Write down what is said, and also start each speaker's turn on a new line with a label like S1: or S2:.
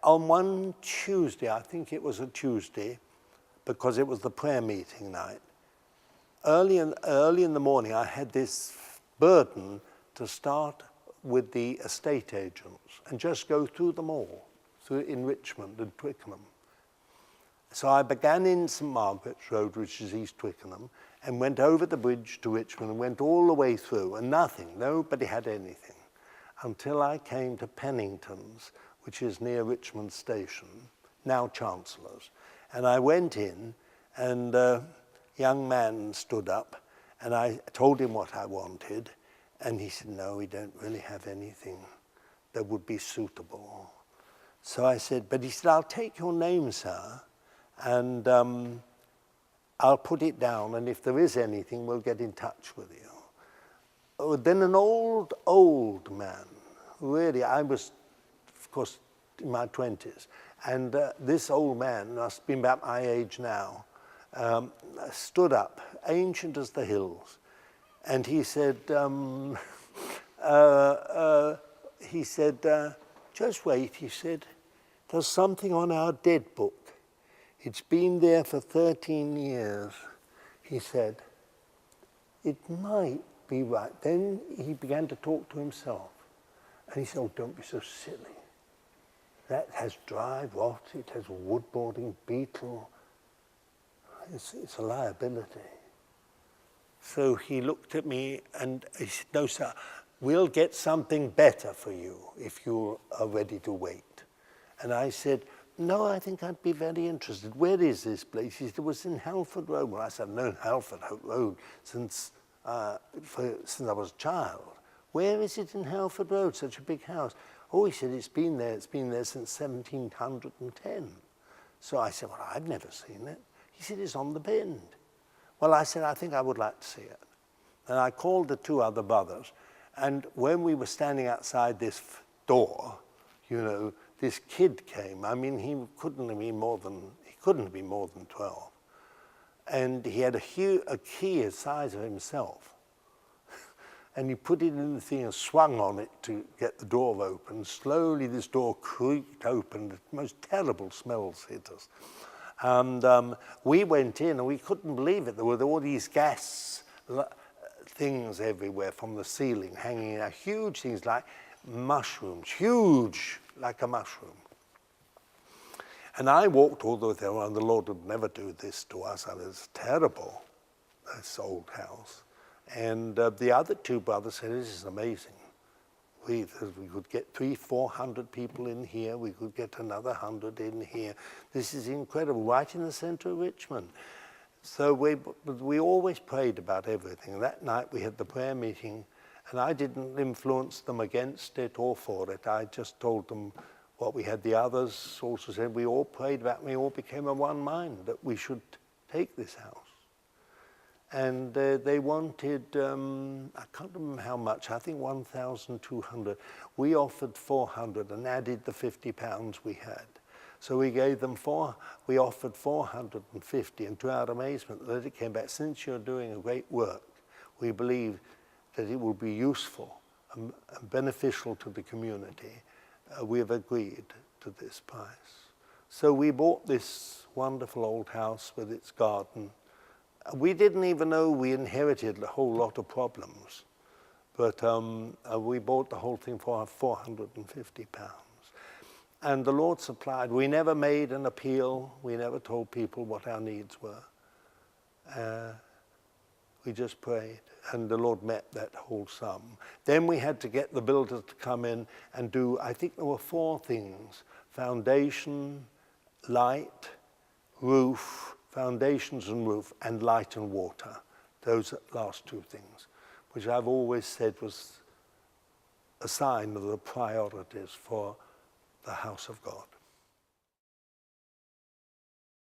S1: on one Tuesday, I think it was a Tuesday, because it was the prayer meeting night, early in the morning, I had this burden to start with the estate agents and just go through them all, in Richmond and Twickenham. So I began in St Margaret's Road, which is East Twickenham, and went over the bridge to Richmond and went all the way through, and nobody had anything, until I came to Pennington's, which is near Richmond Station, now Chancellor's. And I went in, and a young man stood up, and I told him what I wanted, and he said, no, we don't really have anything that would be suitable. So I said, but he said, I'll take your name, sir, and I'll put it down, and if there is anything, we'll get in touch with you. Oh, then an old man, really, I was, of course, in my 20s, and this old man, must have been about my age now, stood up, ancient as the hills, and he said, just wait, he said, there's something on our dead book. It's been there for 13 years, he said. It might be right. Then he began to talk to himself. And he said, oh, don't be so silly. That has dry rot, it has woodboarding, beetle. It's a liability. So he looked at me and he said, no, sir, we'll get something better for you if you are ready to wait. And I said, no, I think I'd be very interested. Where is this place? He said, it was in Halford Road. Well, I said, I've known Halford Road since I was a child. Where is it in Halford Road, such a big house? Oh, he said, it's been there since 1710. So I said, well, I've never seen it. He said, it's on the bend. Well, I said, I think I would like to see it. And I called the two other brothers, and when we were standing outside this door, you know, this kid came. I mean, he couldn't have been more than 12. And he had a key the size of himself. And he put it in the thing and swung on it to get the door open. Slowly this door creaked open. The most terrible smells hit us. And we went in and we couldn't believe it. There were all these gas things everywhere from the ceiling hanging out. Huge things like mushrooms, huge like a mushroom. And I walked all the way there, and the Lord would never do this to us. It was terrible, this old house. And the other two brothers said, this is amazing. We could get 300-400 people in here. We could get another 100 in here. This is incredible, right in the center of Richmond. So we always prayed about everything. That night we had the prayer meeting, and I didn't influence them against it or for it. I just told them what we had. The others also said, we all prayed about it, and we all became of one mind that we should take this house. And they wanted, I can't remember how much, I think 1,200. We offered 400 and added the £50 we had. So we gave them we offered 450, and to our amazement, that it came back, since you're doing a great work, we believe that it will be useful and beneficial to the community. We have agreed to this price. So we bought this wonderful old house with its garden. We didn't even know we inherited a whole lot of problems, but we bought the whole thing for £450. And the Lord supplied. We never made an appeal. We never told people what our needs were. We just prayed, and the Lord met that whole sum. Then we had to get the builder to come in and do, I think there were 4 things: foundation, light, roof, foundations and roof, and light and water. Those last 2 things, which I've always said was a sign of the priorities for the house of God.